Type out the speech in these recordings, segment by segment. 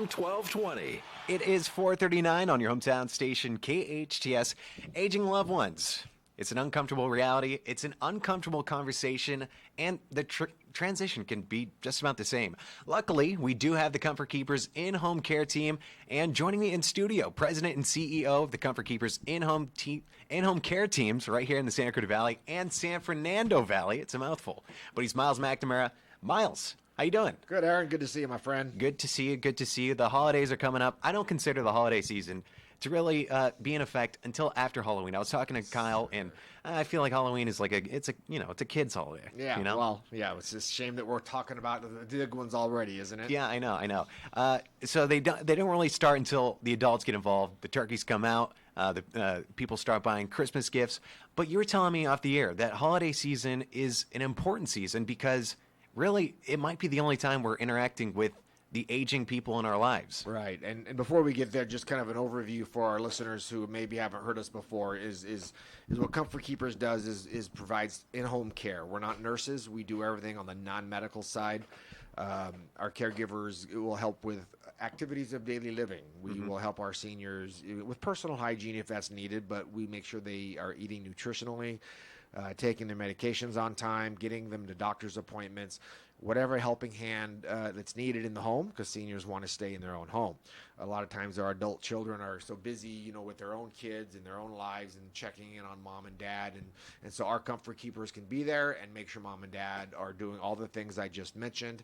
AM 1220. It is 4:39 on your hometown station, KHTS. Aging loved ones. It's an uncomfortable reality. It's an uncomfortable conversation, and the transition can be just about the same. Luckily, we do have the Comfort Keepers in-home care team, and joining me in studio, President and CEO of the Comfort Keepers in-home care teams right here in the Santa Cruz Valley and San Fernando Valley. It's a mouthful, but he's Myles McNamara. Myles, how you doing? Good, Aaron. Good to see you, my friend. Good to see you. Good to see you. The holidays are coming up. I don't consider the holiday season to really be in effect until after Halloween. I was talking to Kyle, and I feel like Halloween is like it's a kid's holiday. Yeah. You know? Well, yeah. It's just a shame that we're talking about the big ones already, isn't it? Yeah, I know. So they don't really start until the adults get involved. The turkeys come out. The people start buying Christmas gifts. But you were telling me off the air that holiday season is an important season because really it might be the only time we're interacting with the aging people in our lives. Right. And before we get there, just kind of an overview for our listeners who maybe haven't heard us before is what Comfort Keepers does is provides in-home care. We're not nurses. We do everything on the non-medical side. Our caregivers will help with activities of daily living. We will help our seniors with personal hygiene if that's needed, but we make sure they are eating nutritionally, taking their medications on time, getting them to doctor's appointments, whatever helping hand that's needed in the home, because seniors want to stay in their own home. A lot of times our adult children are so busy, with their own kids and their own lives and checking in on mom and dad. And so our Comfort Keepers can be there and make sure mom and dad are doing all the things I just mentioned.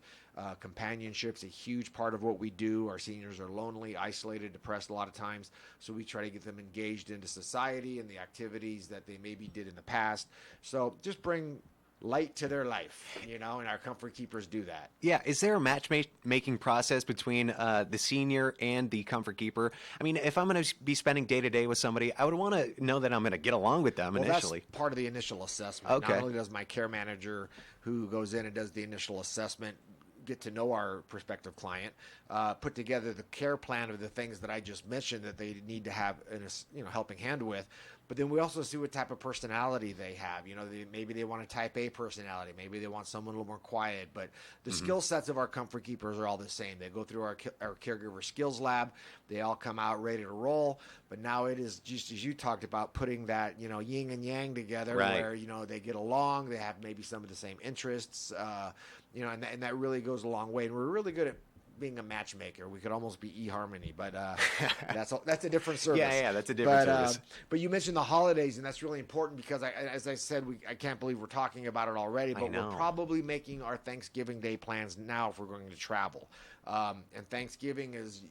Companionship's a huge part of what we do. Our seniors are lonely, isolated, depressed a lot of times. So we try to get them engaged into society and the activities that they maybe did in the past. So just bring light to their life, and our Comfort Keepers do that. Yeah, is there a matchmaking process between the senior and the Comfort Keeper? I mean, if I'm going to be spending day-to-day with somebody, I would want to know that I'm going to get along with them initially. That's part of the initial assessment. Okay. Not only does my care manager who goes in and does the initial assessment get to know our prospective client, put together the care plan of the things that I just mentioned that they need to have a helping hand with. But then we also see what type of personality they have. Maybe they want a type A personality. Maybe they want someone a little more quiet. But the skill sets of our Comfort Keepers are all the same. They go through our caregiver skills lab. They all come out ready to roll. But now it is just as you talked about, putting that yin and yang together, right, where they get along. They have maybe some of the same interests. And that really goes a long way. And we're really good at being a matchmaker. We could almost be eHarmony, but that's a different service. Yeah, that's a different service. But you mentioned the holidays, and that's really important because, as I said, I can't believe we're talking about it already, but we're probably making our Thanksgiving Day plans now if we're going to travel. And Thanksgiving is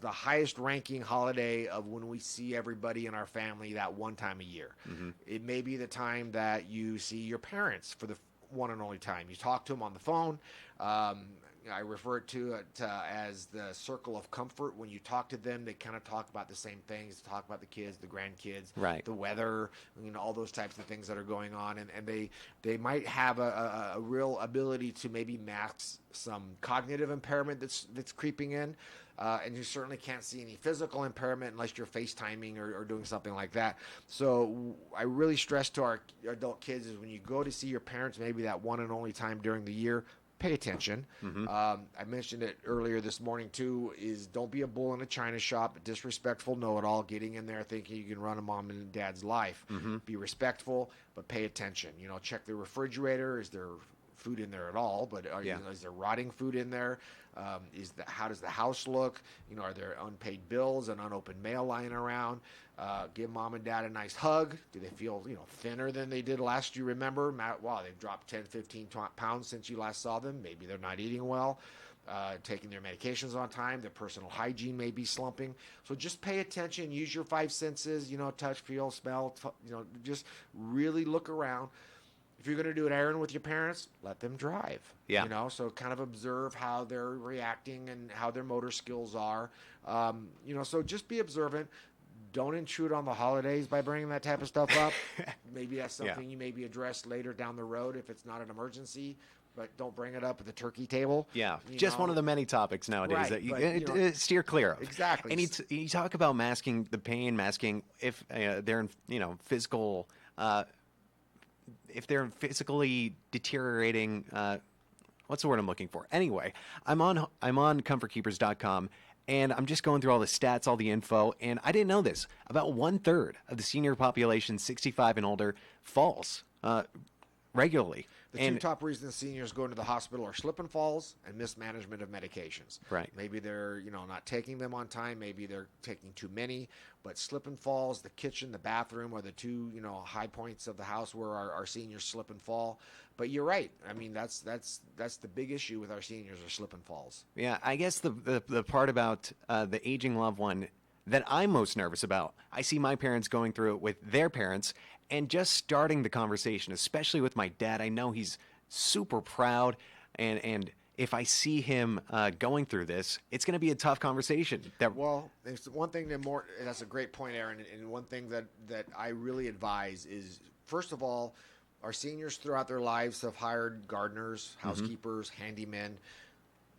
the highest ranking holiday of when we see everybody in our family that one time a year. It may be the time that you see your parents for the one and only time. You talk to them on the phone. I refer to it as the circle of comfort. When you talk to them, they kind of talk about the same things, talk about the kids, the grandkids, right, the weather, all those types of things that are going on. And they might have a real ability to maybe mask some cognitive impairment that's creeping in. And you certainly can't see any physical impairment unless you're FaceTiming or doing something like that. So I really stress to our adult kids is when you go to see your parents, maybe that one and only time during the year, pay attention. I mentioned it earlier this morning too, is don't be a bull in a china shop, disrespectful know-it-all, getting in there thinking you can run a mom and dad's life. Be respectful, but pay attention. Check the refrigerator. Is there food in there at all? But is there rotting food in there? How does the house look? Are there unpaid bills and unopened mail lying around? Give mom and dad a nice hug. Do they feel thinner than they did last? You remember? Wow, they've dropped 10, 15 pounds since you last saw them. Maybe they're not eating well, taking their medications on time. Their personal hygiene may be slumping. So just pay attention. Use your five senses. Touch, feel, smell. Just really look around. If you're going to do an errand with your parents, let them drive. Yeah. So kind of observe how they're reacting and how their motor skills are. So just be observant. Don't intrude on the holidays by bringing that type of stuff up. Maybe that's something you maybe address later down the road if it's not an emergency. But don't bring it up at the turkey table. Yeah, just one of the many topics nowadays that you steer clear of. Exactly. And you talk about masking the pain, masking if they're in physical. If they're physically deteriorating, what's the word I'm looking for? Anyway, I'm on comfortkeepers.com, And I'm just going through all the stats, all the info, and I didn't know this. About 1/3 of the senior population, 65 and older, falls regularly. The two top reasons seniors go into the hospital are slip and falls and mismanagement of medications. Right. Maybe they're not taking them on time. Maybe they're taking too many. But slip and falls, the kitchen, the bathroom are the two high points of the house where our seniors slip and fall. But you're right. I mean that's the big issue with our seniors are slip and falls. Yeah, I guess the part about the aging loved one that I'm most nervous about, I see my parents going through it with their parents and just starting the conversation, especially with my dad. I know he's super proud, and if I see him going through this, it's going to be a tough conversation. Well, there's one thing that's a great point, Aaron, and one thing that I really advise is, first of all, our seniors throughout their lives have hired gardeners, housekeepers, handymen.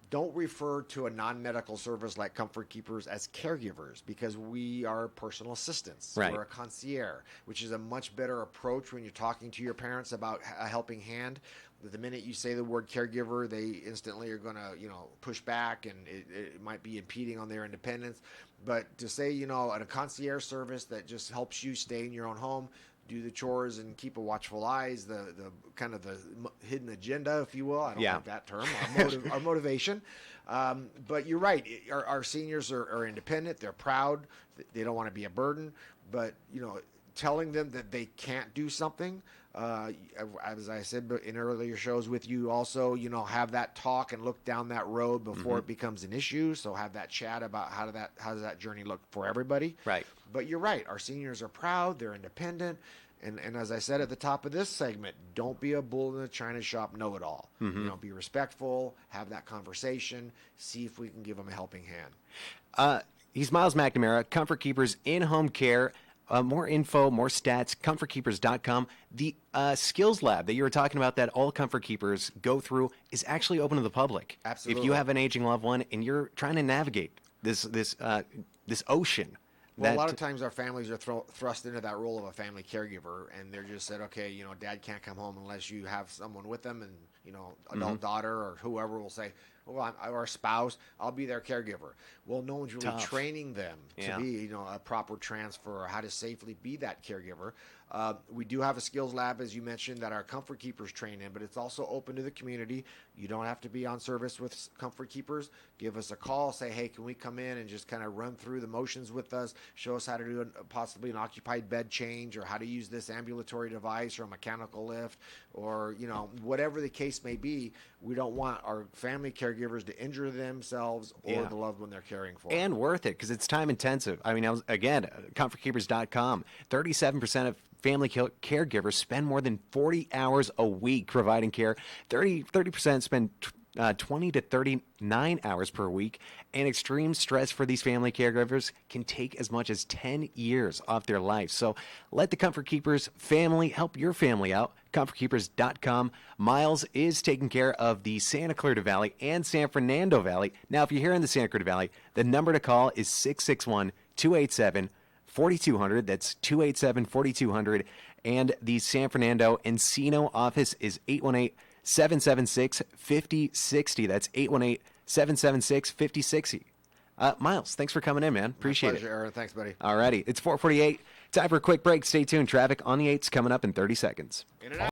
Don't refer to a non-medical service like Comfort Keepers as caregivers, because we are personal assistants. Right. We're a concierge, which is a much better approach when you're talking to your parents about a helping hand. The minute you say the word caregiver, they instantly are going to, push back, and it might be impeding on their independence. But to say, at a concierge service that just helps you stay in your own home, do the chores and keep a watchful eyes, the kind of the hidden agenda, if you will. I don't like that term, our motivation. But you're right. Our seniors are independent. They're proud. They don't want to be a burden. But, telling them that they can't do something, as I said in earlier shows with you also, have that talk and look down that road before it becomes an issue. So have that chat about how does that journey look for everybody. Right. But you're right. Our seniors are proud. They're independent. And as I said at the top of this segment, don't be a bull in the china shop know-it-all. Be respectful, have that conversation, see if we can give them a helping hand. He's Myles McNamara, Comfort Keepers in-home care. More info, more stats, comfortkeepers.com. The skills lab that you were talking about that all Comfort Keepers go through is actually open to the public. Absolutely. If you have an aging loved one and you're trying to navigate this ocean. Well, a lot of times our families are thrust into that role of a family caregiver, and they're just said, okay, dad can't come home unless you have someone with them, and adult daughter or whoever will say, well, or a spouse, I'll be their caregiver. Well, no one's really training them to be, a proper transfer or how to safely be that caregiver. We do have a skills lab, as you mentioned, that our Comfort Keepers train in, but it's also open to the community. You don't have to be on service with Comfort Keepers. Give us a call. Say, hey, can we come in and just kind of run through the motions with us? Show us how to do possibly an occupied bed change, or how to use this ambulatory device or a mechanical lift, or whatever the case may be. We don't want our family caregivers to injure themselves or the loved one they're caring for. And worth it, because it's time intensive. I mean, again, comfortkeepers.com, 37% of family caregivers spend more than 40 hours a week providing care. 30% spend 20 to 39 hours per week, and extreme stress for these family caregivers can take as much as 10 years off their life. So let the Comfort Keepers family help your family out. ComfortKeepers.com. Myles is taking care of the Santa Clarita Valley and San Fernando Valley. Now, if you're here in the Santa Clarita Valley, the number to call is 661-287-4200. That's 287-4200. And the San Fernando Encino office is 818-776-5060. That's 818-776-5060. Myles, thanks for coming in, man. Appreciate it. Aaron. Thanks, buddy. All righty. It's 4:48. Time for a quick break. Stay tuned. Traffic on the 8s coming up in 30 seconds. In and out.